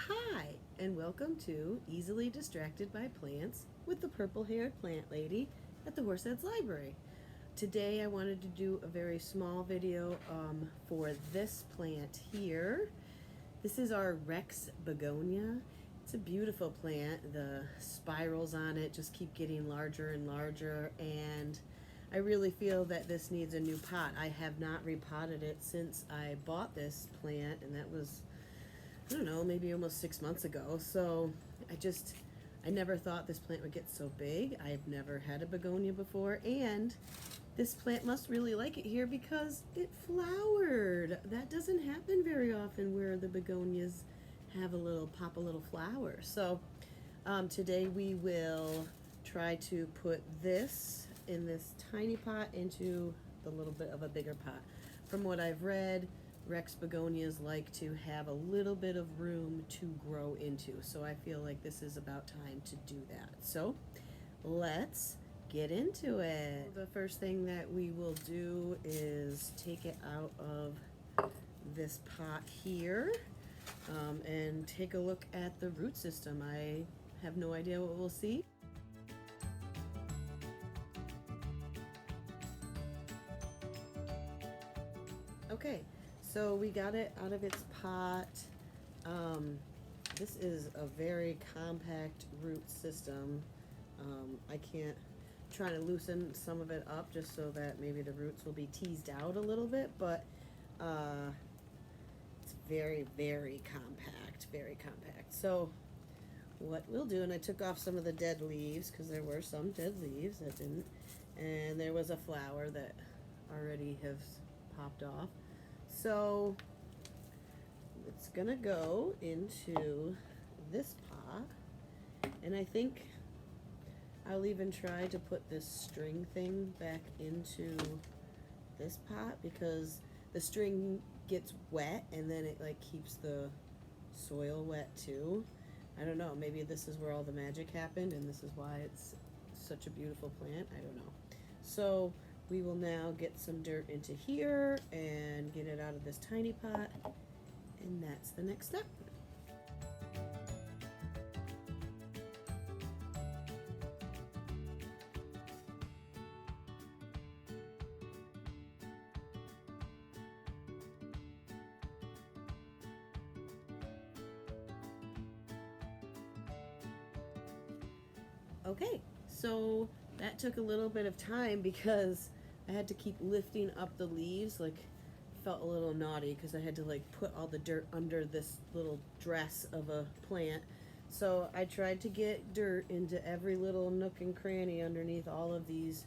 Hi, and welcome to Easily Distracted by Plants with the purple-haired plant lady at the Horseheads Library. Today I wanted to do a very small video for this plant here. This is our Rex Begonia. It's a beautiful plant. The spirals on it just keep getting larger and larger, and I really feel that this needs a new pot. I have not repotted it since I bought this plant, and that was, I don't know, maybe almost 6 months ago. So I never thought this plant would get so big. I've never had a begonia before, and this plant must really like it here because it flowered. That doesn't happen very often where the begonias have pop a little flower. So today we will try to put this in this tiny pot into the little bit of a bigger pot. From what I've read, Rex begonias like to have a little bit of room to grow into, so I feel like this is about time to do that. So let's get into it. The first thing that we will do is take it out of this pot here and take a look at the root system. I have no idea what we'll see. Okay, so we got it out of its pot. This is a very compact root system. I can't try to loosen some of it up just so that maybe the roots will be teased out a little bit, but it's very, very compact, very compact. So what we'll do, and I took off some of the dead leaves because there were some dead leaves that didn't, and there was a flower that already has popped off. So it's gonna go into this pot, and I think I'll even try to put this string thing back into this pot because the string gets wet and then it like keeps the soil wet too. I don't know, maybe this is where all the magic happened and this is why it's such a beautiful plant. I don't know. So we will now get some dirt into here and get it out of this tiny pot, and that's the next step. Okay, so that took a little bit of time because I had to keep lifting up the leaves. Like, felt a little naughty because I had to like put all the dirt under this little dress of a plant. So I tried to get dirt into every little nook and cranny underneath all of these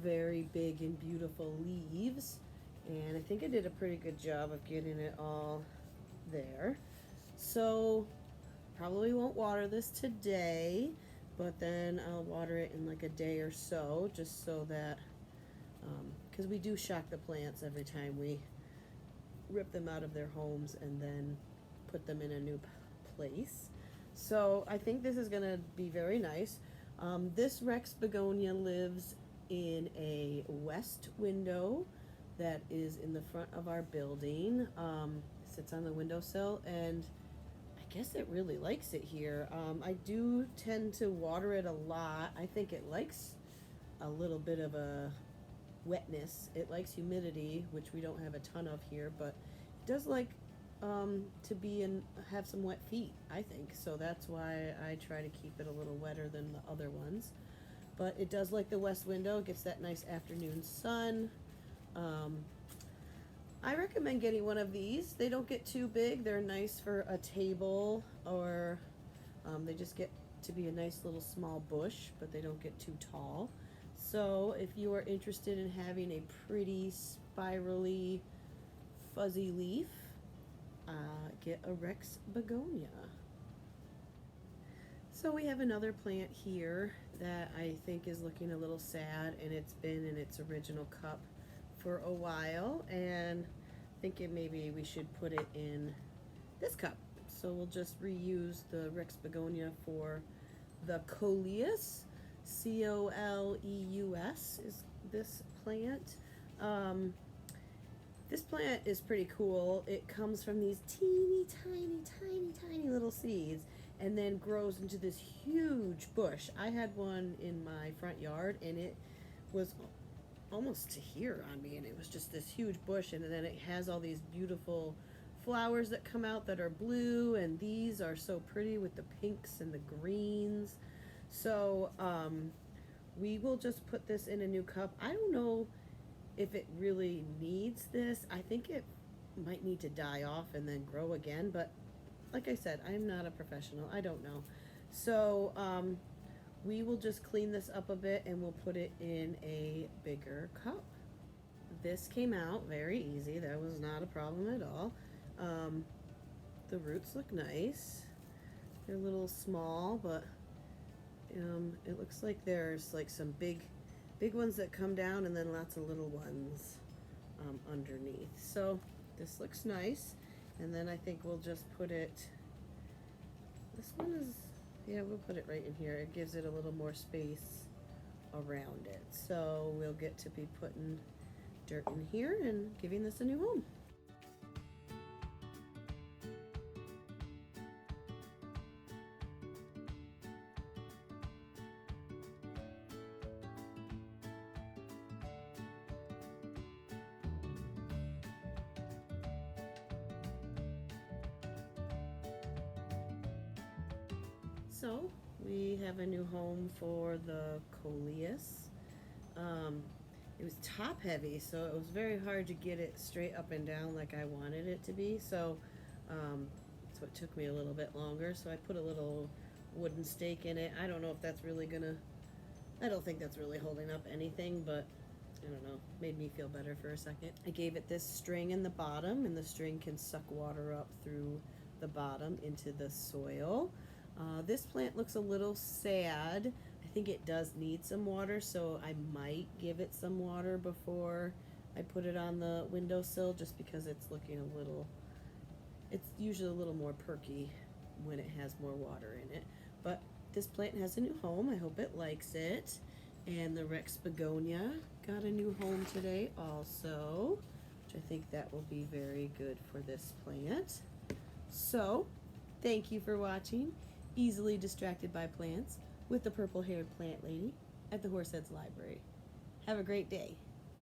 very big and beautiful leaves, and I think I did a pretty good job of getting it all there. So probably won't water this today, but then I'll water it in like a day or so, just so that because we do shock the plants every time we rip them out of their homes and then put them in a new place. So I think this is gonna be very nice. This Rex Begonia lives in a west window that is in the front of our building. Sits on the windowsill, and I guess it really likes it here. I do tend to water it a lot. I think it likes a little bit of a wetness. It likes humidity, which we don't have a ton of here, but it does like to be and have some wet feet, I think. So that's why I try to keep it a little wetter than the other ones. But it does like the west window. It gets that nice afternoon sun. I recommend getting one of these. They don't get too big. They're nice for a table, or they just get to be a nice little small bush, but they don't get too tall. So if you are interested in having a pretty spirally fuzzy leaf, get a Rex Begonia. So we have another plant here that I think is looking a little sad, and it's been in its original cup for a while, and thinking maybe we should put it in this cup. So we'll just reuse the Rex Begonia for the Coleus. Coleus is this plant. This plant is pretty cool. It comes from these teeny tiny little seeds and then grows into this huge bush. I had one in my front yard and it was almost to here on me, and it was just this huge bush, and then it has all these beautiful flowers that come out that are blue, and these are so pretty with the pinks and the greens. So we will just put this in a new cup. I don't know if it really needs this. I think it might need to die off and then grow again, but like I said, I'm not a professional. I don't know. So we will just clean this up a bit and we'll put it in a bigger cup. This came out very easy. That was not a problem at all. The roots look nice. They're a little small, but it looks like there's like some big ones that come down and then lots of little ones underneath. So this looks nice. And then I think we'll just put it, this one is, yeah, we'll put it right in here. It gives it a little more space around it. So we'll get to be putting dirt in here and giving this a new home. So we have a new home for the Coleus. It was top heavy, so it was very hard to get it straight up and down like I wanted it to be. So that's what took me a little bit longer. So I put a little wooden stake in it. I don't know if that's really gonna, I don't think that's really holding up anything, but I don't know, made me feel better for a second. I gave it this string in the bottom, and the string can suck water up through the bottom into the soil. This plant looks a little sad. I think it does need some water, so I might give it some water before I put it on the windowsill, just because it's looking a little, it's usually a little more perky when it has more water in it. But this plant has a new home. I hope it likes it. And the Plants-Begonia got a new home today also, which I think that will be very good for this plant. So, thank you for watching Easily Distracted by Plants with the purple-haired plant lady at the Horseheads Library. Have a great day.